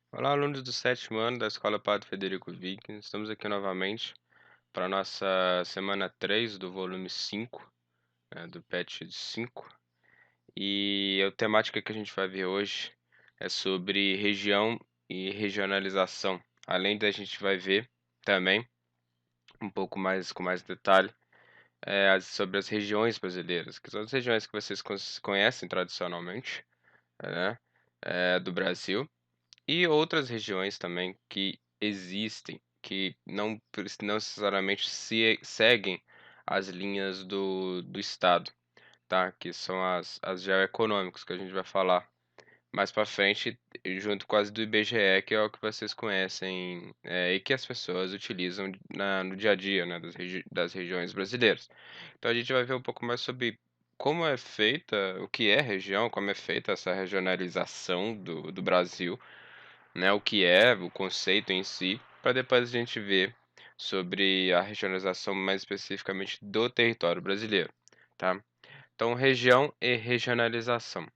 Olá, alunos do sétimo ano da Escola Padre Federico Viking. Estamos aqui novamente para a nossa semana 3 do volume 5, do PET 5. E a temática que a gente vai ver hoje é sobre região e regionalização. Além da gente vai ver também, um pouco mais com mais detalhe, sobre as regiões brasileiras, que são as regiões que vocês conhecem tradicionalmente, né, do Brasil. E outras regiões também que existem, que não necessariamente seguem as linhas do estado, tá? Que são as geoeconômicas que a gente vai falar mais para frente, junto com as do IBGE, que é o que vocês conhecem, e que as pessoas utilizam no dia a dia, né, das regiões brasileiras. Então a gente vai ver um pouco mais sobre como é feita, o que é região, como é feita essa regionalização do Brasil, né, o que é o conceito em si, para depois a gente ver sobre a regionalização mais especificamente do território brasileiro, tá? Então, região e regionalização.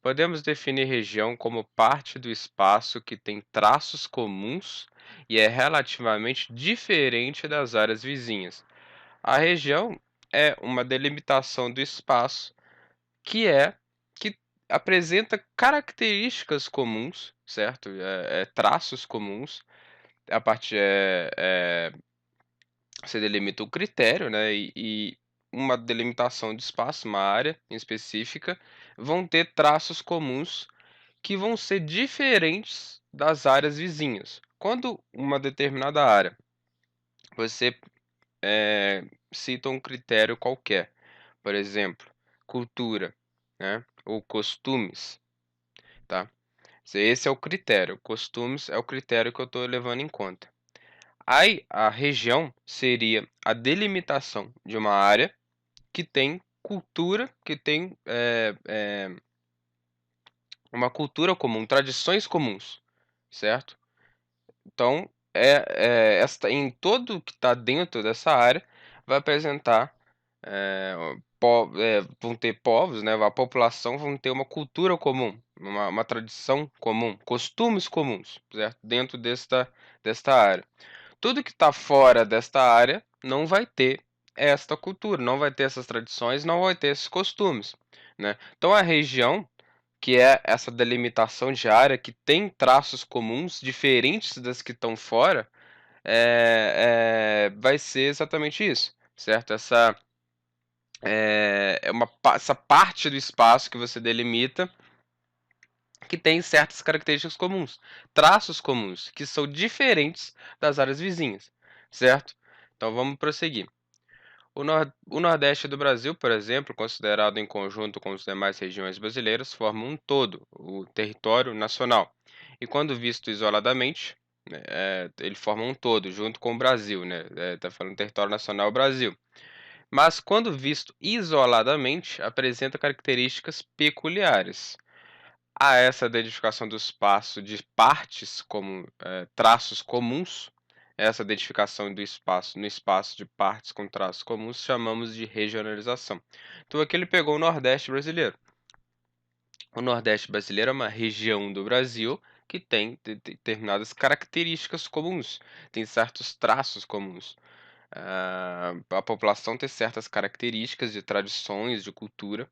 Podemos definir região como parte do espaço que tem traços comuns e é relativamente diferente das áreas vizinhas. A região é uma delimitação do espaço que apresenta características comuns, certo? Traços comuns. A parte você delimita o critério, né? E uma delimitação de espaço, uma área em específica, vão ter traços comuns que vão ser diferentes das áreas vizinhas. Quando uma determinada área, você cita um critério qualquer, por exemplo, cultura, né? Ou costumes, tá? Esse é o critério. Costumes é o critério que eu estou levando em conta. Aí, a região seria a delimitação de uma área que tem cultura, que tem uma cultura comum, tradições comuns, certo? Então, em todo que está dentro dessa área vai apresentar, é, vão ter povos, né? A população vão ter uma cultura comum, uma tradição comum, costumes comuns, certo? Dentro desta área. Tudo que está fora desta área não vai ter esta cultura, não vai ter essas tradições, não vai ter esses costumes, né? Então a região, que é essa delimitação de área que tem traços comuns diferentes das que estão fora, vai ser exatamente isso, certo? Essa parte do espaço que você delimita que tem certas características comuns, traços comuns, que são diferentes das áreas vizinhas, certo? Então vamos prosseguir. O Nordeste do Brasil, por exemplo, considerado em conjunto com as demais regiões brasileiras, forma um todo, o território nacional. E quando visto isoladamente, né, ele forma um todo, junto com o Brasil, né? Tá falando território nacional Brasil. Mas quando visto isoladamente, apresenta características peculiares. Há essa identificação do espaço de partes como traços comuns. Essa identificação do espaço no espaço de partes com traços comuns chamamos de regionalização. Então aqui ele pegou o Nordeste brasileiro. O Nordeste brasileiro é uma região do Brasil que tem determinadas características comuns, tem certos traços comuns. A população tem certas características de tradições, de cultura,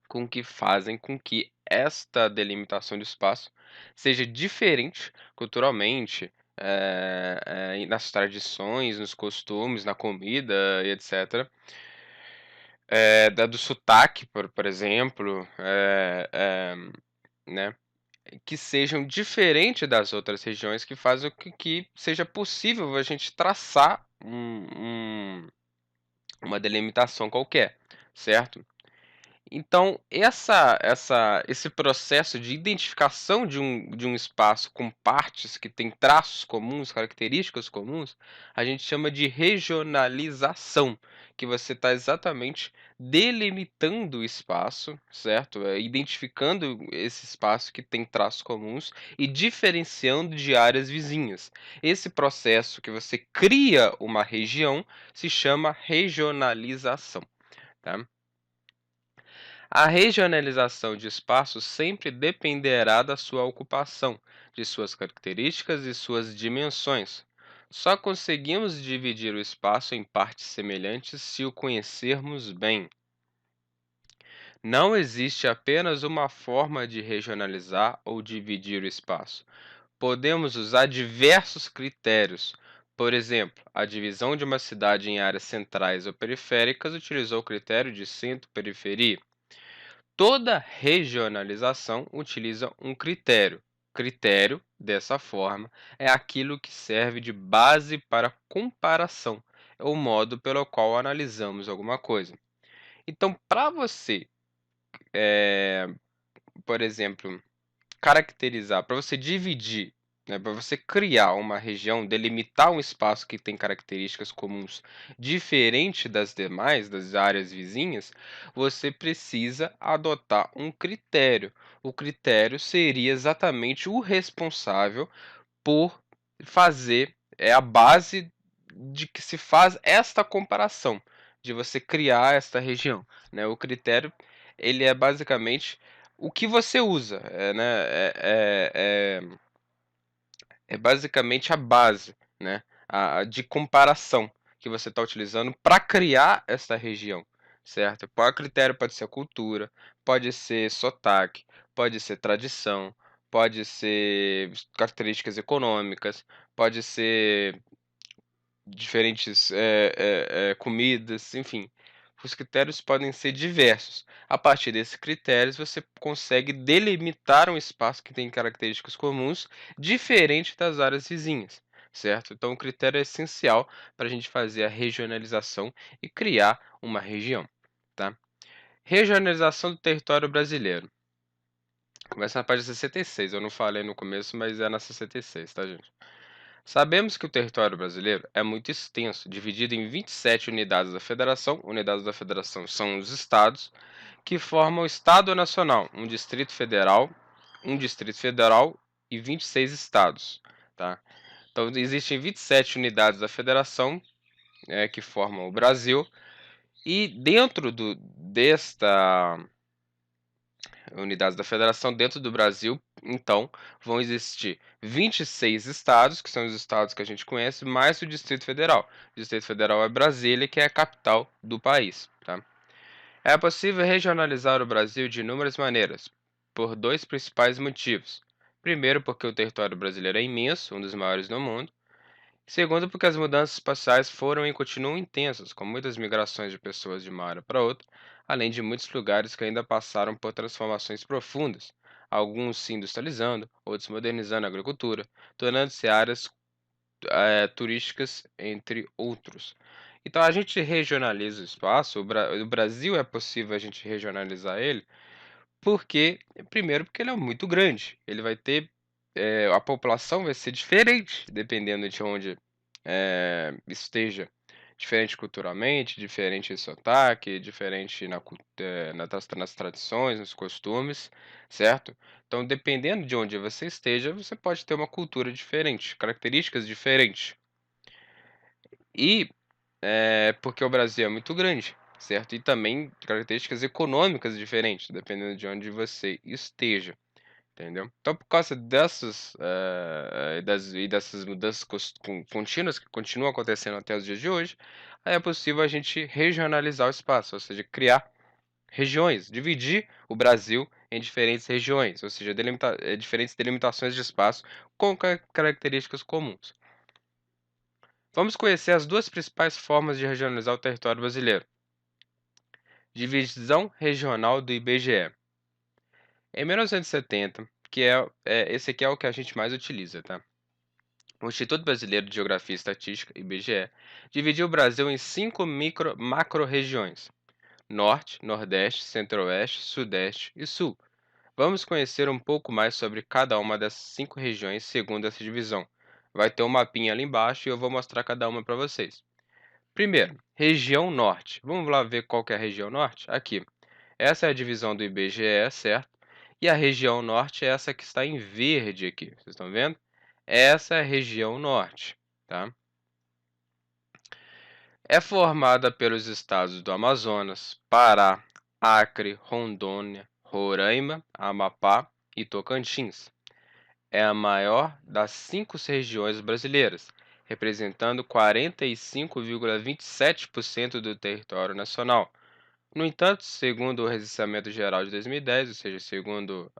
com que fazem com que esta delimitação de espaço seja diferente culturalmente, nas tradições, nos costumes, na comida e etc. Do sotaque, por exemplo, né, que sejam diferentes das outras regiões, que fazem com que seja possível a gente traçar uma delimitação qualquer, certo? Então, esse processo de identificação de um espaço com partes que têm traços comuns, características comuns, a gente chama de regionalização, que você está exatamente delimitando o espaço, certo? Identificando esse espaço que tem traços comuns e diferenciando de áreas vizinhas. Esse processo que você cria uma região se chama regionalização, tá? A regionalização de espaço sempre dependerá da sua ocupação, de suas características e suas dimensões. Só conseguimos dividir o espaço em partes semelhantes se o conhecermos bem. Não existe apenas uma forma de regionalizar ou dividir o espaço. Podemos usar diversos critérios. Por exemplo, a divisão de uma cidade em áreas centrais ou periféricas utilizou o critério de centro-periferia. Toda regionalização utiliza um critério. Critério, dessa forma, é aquilo que serve de base para comparação, é o modo pelo qual analisamos alguma coisa. Então, para você, eh, por exemplo, caracterizar, para você dividir, né, para você criar uma região, delimitar um espaço que tem características comuns diferente das demais, das áreas vizinhas, você precisa adotar um critério. O critério seria exatamente o responsável por fazer, é a base de que se faz esta comparação, de você criar esta região, né. O critério, ele é basicamente o que você usa, é basicamente a base, né, a de comparação que você está utilizando para criar esta região, certo? Qual critério pode ser a cultura, pode ser sotaque, pode ser tradição, pode ser características econômicas, pode ser diferentes, comidas, enfim. Os critérios podem ser diversos. A partir desses critérios, você consegue delimitar um espaço que tem características comuns, diferente das áreas vizinhas, certo? Então, o critério é essencial para a gente fazer a regionalização e criar uma região, tá? Regionalização do território brasileiro. Começa na página 66. Eu não falei no começo, mas é na 66, tá, gente? Sabemos que o território brasileiro é muito extenso, dividido em 27 unidades da federação. Unidades da federação são os estados, que formam o Estado Nacional, um distrito federal e 26 estados, tá? Então, existem 27 unidades da federação, que formam o Brasil, e dentro desta unidades da federação dentro do Brasil, então, vão existir 26 estados, que são os estados que a gente conhece, mais o Distrito Federal. O Distrito Federal é Brasília, que é a capital do país, tá? É possível regionalizar o Brasil de inúmeras maneiras, por dois principais motivos. Primeiro, porque o território brasileiro é imenso, um dos maiores do mundo. Segundo, porque as mudanças espaciais foram e continuam intensas, com muitas migrações de pessoas de uma área para outra, além de muitos lugares que ainda passaram por transformações profundas, alguns se industrializando, outros modernizando a agricultura, tornando-se áreas turísticas, entre outros. Então a gente regionaliza o espaço, o Brasil é possível a gente regionalizar ele, porque, primeiro, porque ele é muito grande, ele vai ter, a população vai ser diferente dependendo de onde esteja, diferente culturalmente, diferente em sotaque, diferente nas tradições, nos costumes, certo? Então, dependendo de onde você esteja, você pode ter uma cultura diferente, características diferentes. E porque o Brasil é muito grande, certo? E também características econômicas diferentes, dependendo de onde você esteja. Entendeu? Então, por causa dessas mudanças contínuas que continuam acontecendo até os dias de hoje, aí é possível a gente regionalizar o espaço, ou seja, criar regiões, dividir o Brasil em diferentes regiões, ou seja, diferentes delimitações de espaço com características comuns. Vamos conhecer as duas principais formas de regionalizar o território brasileiro. Divisão regional do IBGE. Em 1970, esse aqui é o que a gente mais utiliza, tá? O Instituto Brasileiro de Geografia e Estatística, IBGE, dividiu o Brasil em 5 macro-regiões: Norte, Nordeste, Centro-Oeste, Sudeste e Sul. Vamos conhecer um pouco mais sobre cada uma dessas 5 regiões segundo essa divisão. Vai ter um mapinha ali embaixo e eu vou mostrar cada uma para vocês. Primeiro, região Norte. Vamos lá ver qual que é a região Norte? Aqui. Essa é a divisão do IBGE, certo? E a região Norte é essa que está em verde aqui. Vocês estão vendo? Essa é a região Norte, tá? É formada pelos estados do Amazonas, Pará, Acre, Rondônia, Roraima, Amapá e Tocantins. É a maior das 5 regiões brasileiras, representando 45,27% do território nacional. No entanto, segundo o Recenseamento Geral de 2010, ou seja, segundo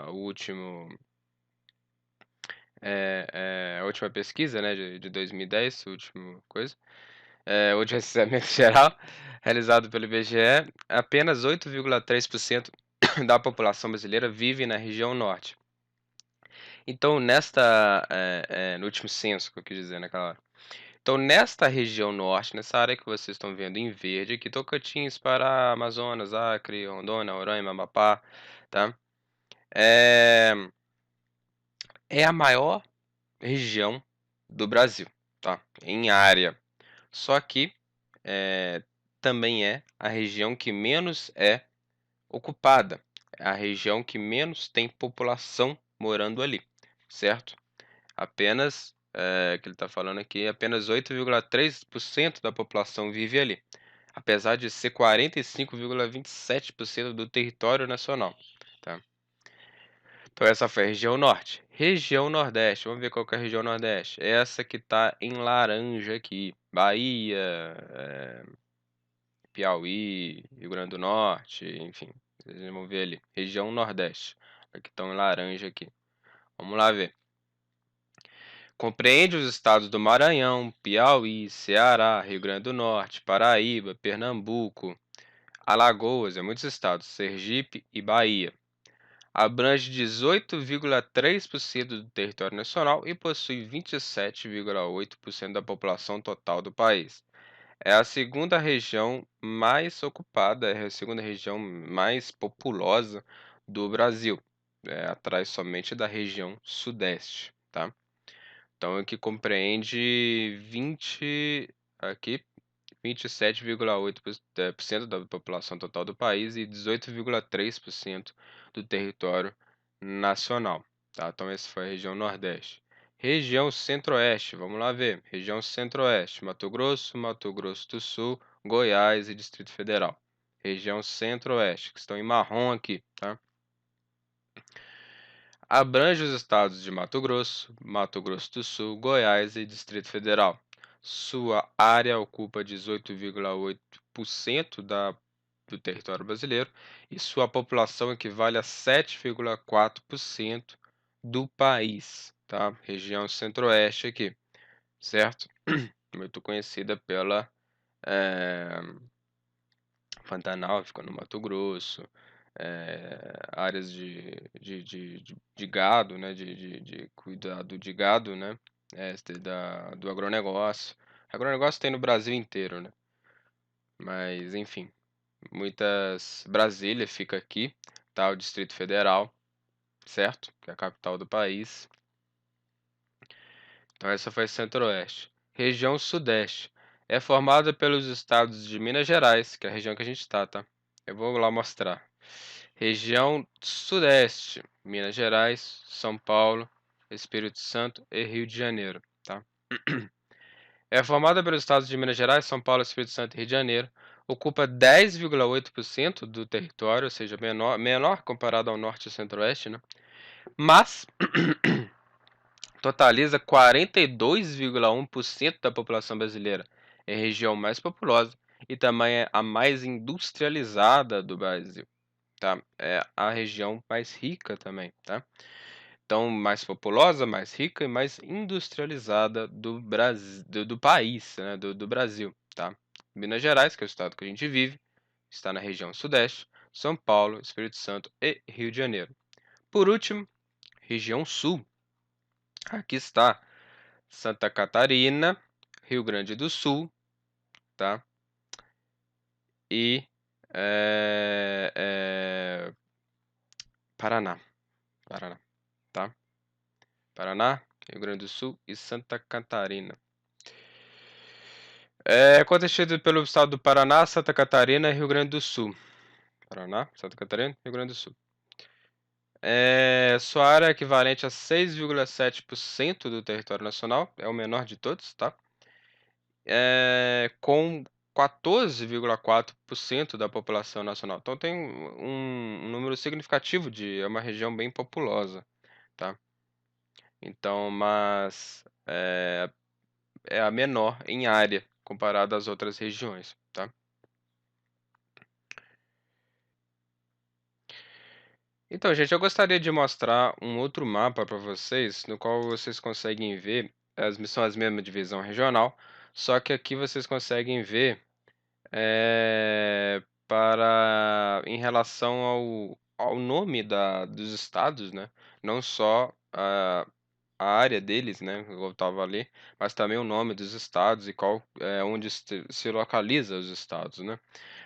o último, a última pesquisa, né, de 2010, última coisa, o último Recenseamento Geral, realizado pelo IBGE, apenas 8,3% da população brasileira vive na região norte. Então, no último censo, que eu quis dizer naquela hora. Então, nesta região norte, nessa área que vocês estão vendo em verde, aqui, Tocantins, Pará, Amazonas, Acre, Rondônia, Roraima, Amapá, tá? É a maior região do Brasil, tá? Em área. Só que também é a região que menos é ocupada. É a região que menos tem população morando ali, certo? Apenas, que ele está falando aqui, apenas 8,3% da população vive ali, apesar de ser 45,27% do território nacional, tá? Então essa foi a região norte. Região nordeste, vamos ver qual que é a região nordeste. Essa que está em laranja aqui, Bahia, Piauí, Rio Grande do Norte, enfim, vocês vão ver ali. Região nordeste, que estão em laranja aqui. Vamos lá ver. Compreende os estados do Maranhão, Piauí, Ceará, Rio Grande do Norte, Paraíba, Pernambuco, Alagoas, muitos estados, Sergipe e Bahia. Abrange 18,3% do território nacional e possui 27,8% da população total do país. É a segunda região mais ocupada, é a segunda região mais populosa do Brasil, atrás somente da região sudeste, tá? Então, aqui compreende 27,8% da população total do país e 18,3% do território nacional, tá? Então, essa foi a região Nordeste. Região Centro-Oeste, vamos lá ver. Região Centro-Oeste, Mato Grosso, Mato Grosso do Sul, Goiás e Distrito Federal. Região Centro-Oeste, que estão em marrom aqui, tá? Abrange os estados de Mato Grosso, Mato Grosso do Sul, Goiás e Distrito Federal. Sua área ocupa 18,8% do território brasileiro e sua população equivale a 7,4% do país, tá? Região Centro-Oeste aqui, certo? Muito conhecida pela Pantanal, fica no Mato Grosso, áreas de gado, né, de cuidado de gado, né, do agronegócio. Agronegócio tem no Brasil inteiro, né? Mas, enfim, Brasília fica aqui, tá? O Distrito Federal, certo? Que é a capital do país. Então, essa foi Centro-Oeste. Região Sudeste. É formada pelos estados de Minas Gerais, que é a região que a gente está, tá? Eu vou lá mostrar. Região Sudeste, Minas Gerais, São Paulo, Espírito Santo e Rio de Janeiro, tá? É formada pelos estados de Minas Gerais, São Paulo, Espírito Santo e Rio de Janeiro. Ocupa 10,8% do território, ou seja, menor comparado ao Norte e Centro-Oeste, né? Mas totaliza 42,1% da população brasileira. É a região mais populosa e também é a mais industrializada do Brasil, tá? É a região mais rica também, tá? Então, mais populosa, mais rica e mais industrializada do Brasil, do país, né? Do Brasil, tá? Minas Gerais, que é o estado que a gente vive, está na região sudeste, São Paulo, Espírito Santo e Rio de Janeiro. Por último, região sul. Aqui está Santa Catarina, Rio Grande do Sul, tá? E Paraná, tá? Paraná, Rio Grande do Sul e Santa Catarina. É constituído pelo estado do Paraná, Santa Catarina e Rio Grande do Sul. Paraná, Santa Catarina, Rio Grande do Sul. Sua área é equivalente a 6,7% do território nacional, é o menor de todos, tá? Com 14,4% da população nacional. Então tem um número significativo é uma região bem populosa, tá. Então, mas, é a menor em área comparada às outras regiões, tá. Então, gente, eu gostaria de mostrar um outro mapa para vocês, no qual vocês conseguem ver são as mesmas divisão regional, só que aqui vocês conseguem ver, para em relação ao nome dos estados, né, não só a área deles, né, igual estava ali, mas também o nome dos estados e onde se localiza os estados, né.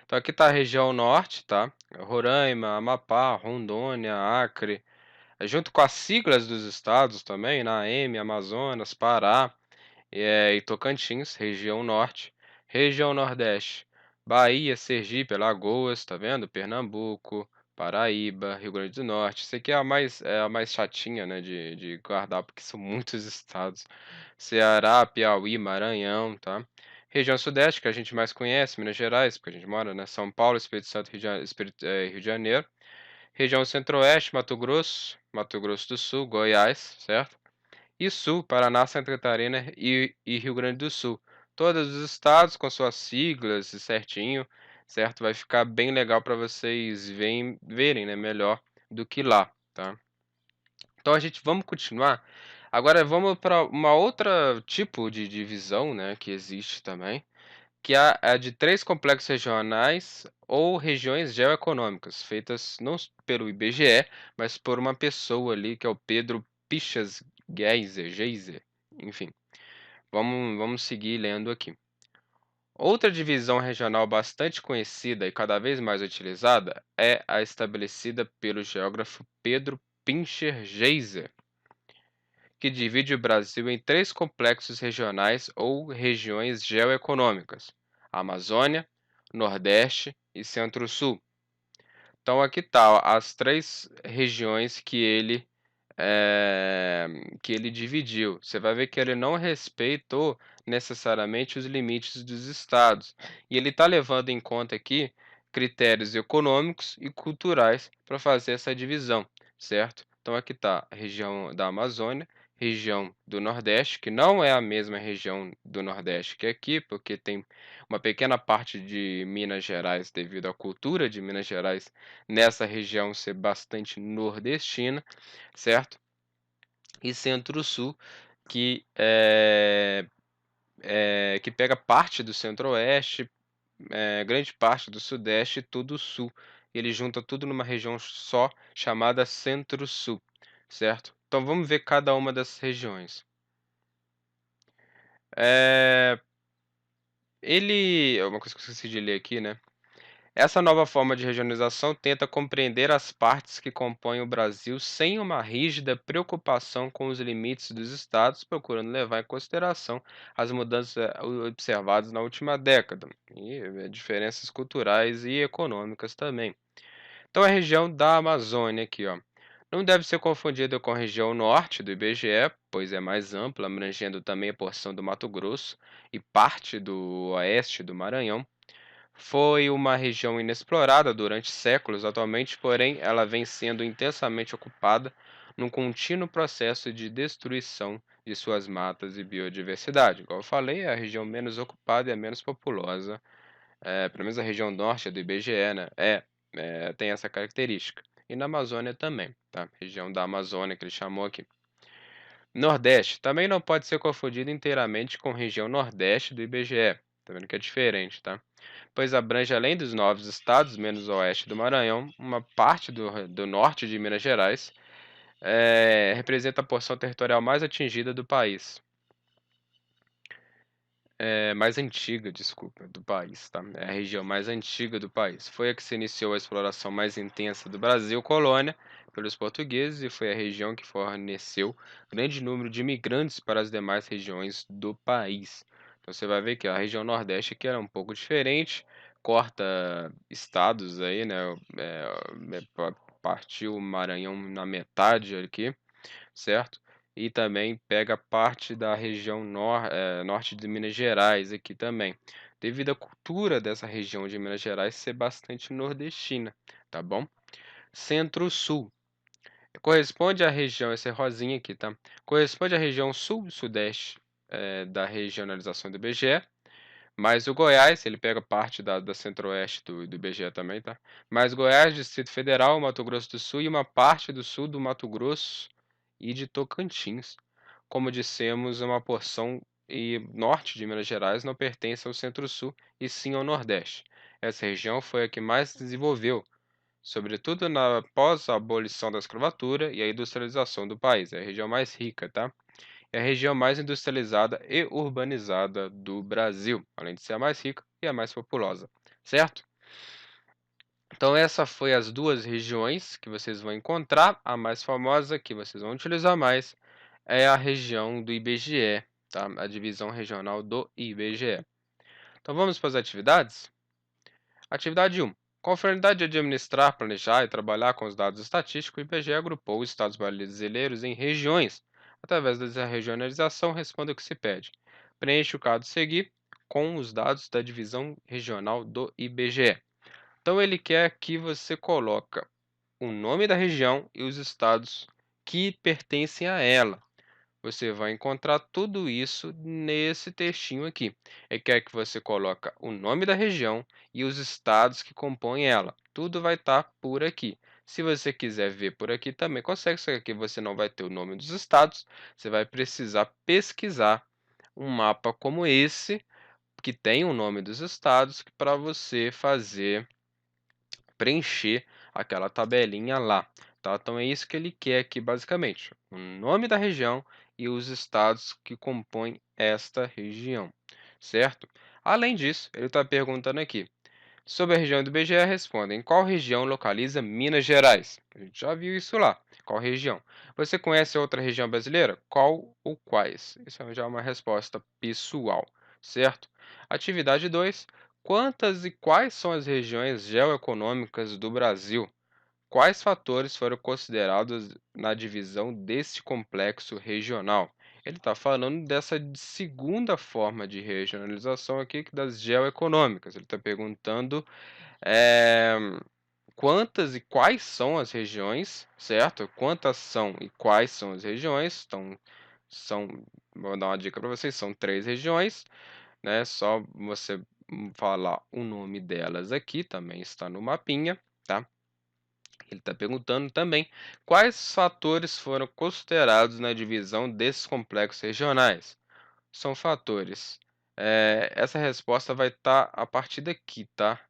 Então aqui está a região norte, tá, Roraima, Amapá, Rondônia, Acre, junto com as siglas dos estados também, né, AM, Amazonas, Pará, e Tocantins, região norte, região nordeste, Bahia, Sergipe, Alagoas, tá vendo? Pernambuco, Paraíba, Rio Grande do Norte. Isso aqui é a mais chatinha, né, de guardar, porque são muitos estados. Ceará, Piauí, Maranhão, tá? Região Sudeste, que a gente mais conhece, Minas Gerais, porque a gente mora, né? São Paulo, Espírito Santo, Rio de Janeiro. Região Centro-Oeste, Mato Grosso do Sul, Goiás, certo? E Sul, Paraná, Santa Catarina e Rio Grande do Sul. Todos os estados com suas siglas e certinho, certo? Vai ficar bem legal para vocês verem, né, melhor do que lá, tá? Então a gente vamos continuar. Agora vamos para uma outra tipo de divisão, né, que existe também, que é a de 3 complexos regionais ou regiões geoeconômicas, feitas não pelo IBGE, mas por uma pessoa ali, que é o Pedro Pichas Geiser, enfim. Vamos seguir lendo aqui. Outra divisão regional bastante conhecida e cada vez mais utilizada é a estabelecida pelo geógrafo Pedro Pincher Geiser, que divide o Brasil em 3 complexos regionais ou regiões geoeconômicas: Amazônia, Nordeste e Centro-Sul. Então aqui tá, ó, as 3 regiões eh, que ele dividiu. Você vai ver que ele não respeitou necessariamente os limites dos estados. E ele está levando em conta aqui critérios econômicos e culturais para fazer essa divisão, certo? Então aqui está a região da Amazônia, região do Nordeste, que não é a mesma região do Nordeste que aqui, porque tem uma pequena parte de Minas Gerais, devido à cultura de Minas Gerais nessa região ser bastante nordestina, certo? E Centro-Sul, que que pega parte do Centro-Oeste, grande parte do Sudeste e todo o Sul. Ele junta tudo numa região só, chamada Centro-Sul, certo? Então vamos ver cada uma dessas regiões. Eh, uma coisa que eu esqueci de ler aqui, né? Essa nova forma de regionalização tenta compreender as partes que compõem o Brasil sem uma rígida preocupação com os limites dos estados, procurando levar em consideração as mudanças observadas na última década e diferenças culturais e econômicas também. Então, a região da Amazônia aqui, ó, não deve ser confundida com a região norte do IBGE, pois é mais ampla, abrangendo também a porção do Mato Grosso e parte do oeste do Maranhão. Foi uma região inexplorada durante séculos, atualmente, porém, ela vem sendo intensamente ocupada num contínuo processo de destruição de suas matas e biodiversidade. Igual eu falei, é a região menos ocupada e a menos populosa, pelo menos a região norte do IBGE, né? Tem essa característica. E na Amazônia também, tá? Região da Amazônia que ele chamou aqui. Nordeste também não pode ser confundido inteiramente com região Nordeste do IBGE. Tá vendo que é diferente, tá? Pois abrange, além dos 9 estados, menos o oeste do Maranhão, uma parte do norte de Minas Gerais, representa a porção territorial mais atingida do país. Mais antiga, desculpa, do país, tá? É a região mais antiga do país. Foi a que se iniciou a exploração mais intensa do Brasil colônia pelos portugueses e foi a região que forneceu grande número de imigrantes para as demais regiões do país. Então você vai ver que a região Nordeste aqui era um pouco diferente, corta estados aí, né? Partiu o Maranhão na metade aqui, certo? E também pega parte da região norte de Minas Gerais aqui também. devido à cultura dessa região de Minas Gerais ser bastante nordestina, tá bom? Centro-Sul. Corresponde à região, essa é rosinha aqui, tá? Corresponde à região sul-sudeste da regionalização do IBGE, mas o Goiás, ele pega parte da centro-oeste do IBGE também, tá? Mas Goiás, Distrito Federal, Mato Grosso do Sul e uma parte do sul do Mato Grosso e de Tocantins. Como dissemos, uma porção e norte de Minas Gerais não pertence ao Centro-Sul e sim ao Nordeste. Essa região foi a que mais se desenvolveu, sobretudo na pós-abolição da escravatura e a industrialização do país. É a região mais rica, tá? É a região mais industrializada e urbanizada do Brasil, além de ser a mais rica e a mais populosa, certo? Então essa foi as duas regiões que vocês vão encontrar. A mais famosa que vocês vão utilizar mais é a região do IBGE, tá? A divisão regional do IBGE. Então vamos para as atividades? Atividade 1. Com a finalidade de administrar, planejar e trabalhar com os dados estatísticos, o IBGE agrupou os estados brasileiros em regiões. Através dessa regionalização, responda o que se pede. Preencha o caso a seguir com os dados da divisão regional do IBGE. Então ele quer que você coloque o nome da região e os estados que pertencem a ela. Você vai encontrar tudo isso nesse textinho aqui. Ele quer que você coloque o nome da região e os estados que compõem ela. Tudo vai estar por aqui. Se você quiser ver por aqui também consegue, só que aqui você não vai ter o nome dos estados. Você vai precisar pesquisar um mapa como esse, que tem o nome dos estados, para você fazer preencher aquela tabelinha lá, tá? Então é isso que ele quer aqui basicamente, o nome da região e os estados que compõem esta região, certo? Além disso, ele está perguntando aqui, sobre a região do IBGE, responda, em qual região localiza Minas Gerais? A gente já viu isso lá, qual região? Você conhece outra região brasileira? Qual ou quais? Isso já é uma resposta pessoal, certo? Atividade 2. Quantas e quais são as regiões geoeconômicas do Brasil? Quais fatores foram considerados na divisão deste complexo regional? Ele está falando dessa segunda forma de regionalização aqui, das geoeconômicas. Ele está perguntando eh, quantas e quais são as regiões, certo? Quantas são e quais são as regiões? Então, vou dar uma dica para vocês, são três regiões, né? Só você falar o nome delas aqui, também está no mapinha, tá? Ele está perguntando também quais fatores foram considerados na divisão desses complexos regionais. São fatores. Essa resposta vai estar a partir daqui, tá?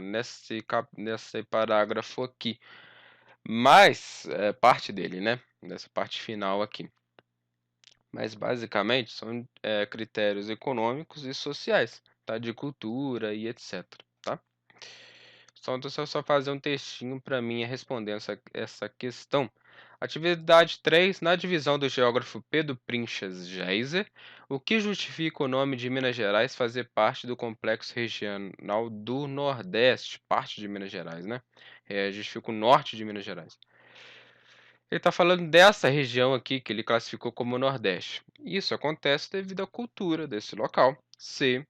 Nesse parágrafo aqui. Mas, parte dele, né? Nessa parte final aqui. Mas, basicamente, são critérios econômicos e sociais, tá? De cultura e etc, tá? Então, só fazer um textinho para mim respondendo essa questão. Atividade 3. Na divisão do geógrafo Pedro Princhas Geiser, o que justifica o nome de Minas Gerais fazer parte do complexo regional do Nordeste? Parte de Minas Gerais, né? Justifica o norte de Minas Gerais. Ele está falando dessa região aqui que ele classificou como Nordeste. Isso acontece devido à cultura desse local ser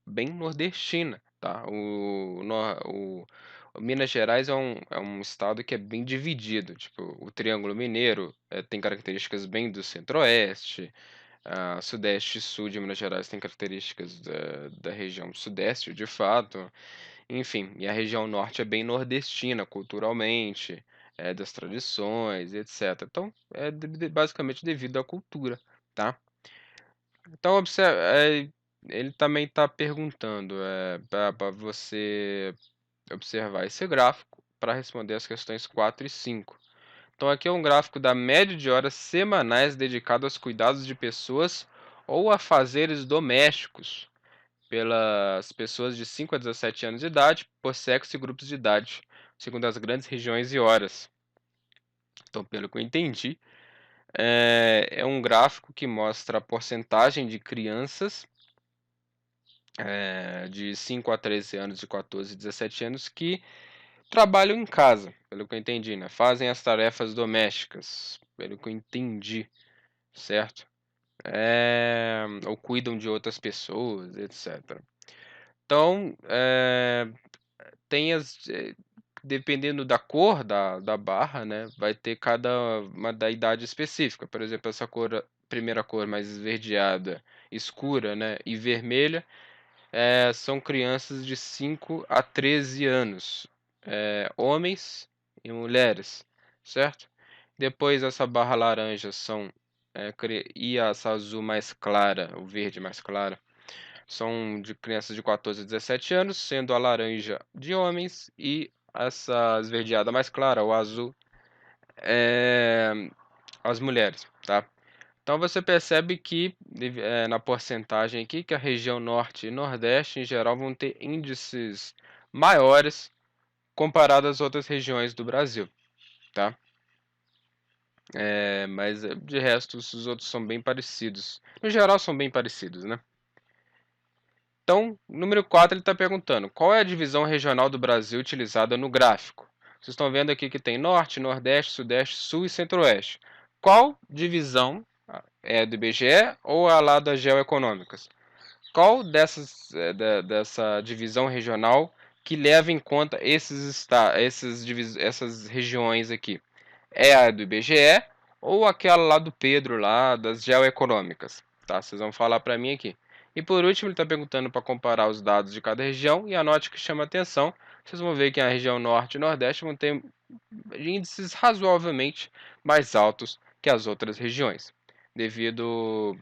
bem nordestina, tá? O Minas Gerais é um estado que é bem dividido, tipo, o Triângulo Mineiro tem características bem do Centro-Oeste, Sudeste e Sul de Minas Gerais tem características da região Sudeste, de fato, enfim, e a região Norte é bem nordestina culturalmente, das tradições, etc. Então, basicamente devido à cultura, tá? Então, ele também está perguntando para você observar esse gráfico para responder as questões 4 e 5. Então, aqui é um gráfico da média de horas semanais dedicado aos cuidados de pessoas ou a fazeres domésticos pelas pessoas de 5 a 17 anos de idade, por sexo e grupos de idade, segundo as grandes regiões e horas. Então, pelo que eu entendi, é um gráfico que mostra a porcentagem de crianças de 5 a 13 anos, de 14 a 17 anos, que trabalham em casa, pelo que eu entendi, né? Fazem as tarefas domésticas, pelo que eu entendi, certo? ou cuidam de outras pessoas, etc. Então, tem dependendo da cor da barra, né, vai ter cada uma da idade específica. Por exemplo, essa cor, primeira cor mais esverdeada, escura, né, e vermelha, são crianças de 5 a 13 anos, homens e mulheres, certo? Depois essa barra laranja e essa azul mais clara, o verde mais clara, são de crianças de 14 a 17 anos, sendo a laranja de homens e essa esverdeada mais clara, o azul, é, as mulheres, tá? Então você percebe que na porcentagem aqui que a região norte e nordeste em geral vão ter índices maiores comparado às outras regiões do Brasil, tá? Mas de resto os outros são bem parecidos. No geral são bem parecidos, né? Então, número 4 ele está perguntando: qual é a divisão regional do Brasil utilizada no gráfico? Vocês estão vendo aqui que tem Norte, Nordeste, Sudeste, Sul e Centro-Oeste. Qual divisão é do IBGE ou a lá das geoeconômicas? Qual dessa divisão regional que leva em conta essas regiões aqui? É a do IBGE ou aquela lá do Pedro, lá das geoeconômicas? Tá? Vocês vão falar para mim aqui. E por último, ele está perguntando para comparar os dados de cada região e anote o que chama atenção. Vocês vão ver que a região Norte e Nordeste vão ter índices razoavelmente mais altos que as outras regiões, devido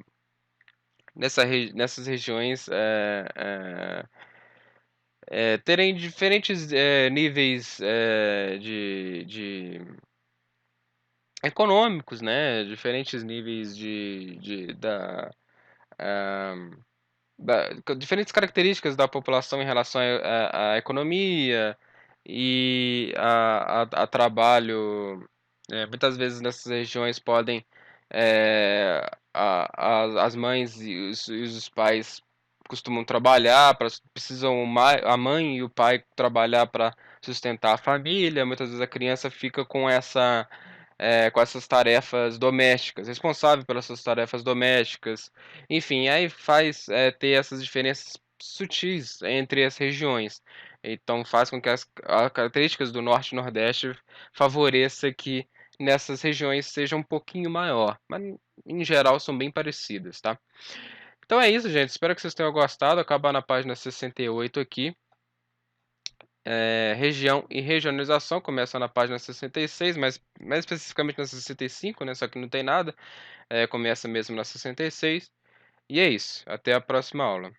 nessas regiões terem diferentes níveis de econômicos, né? Diferentes níveis ah, diferentes características da população em relação à economia e a trabalho. Muitas vezes nessas regiões podem as mães e os pais costumam trabalhar, precisam a mãe e o pai trabalhar para sustentar a família. Muitas vezes a criança fica com essas tarefas domésticas, responsável pelas suas tarefas domésticas. Enfim, aí faz ter essas diferenças sutis entre as regiões. Então faz com que as características do Norte e Nordeste favoreça que nessas regiões seja um pouquinho maior, mas em geral são bem parecidas, tá? Então é isso, gente. Espero que vocês tenham gostado. Acabar na página 68 aqui. Região e regionalização começa na página 66, mas mais especificamente na 65, né? Só que não tem nada. Começa mesmo na 66. E é isso. Até a próxima aula.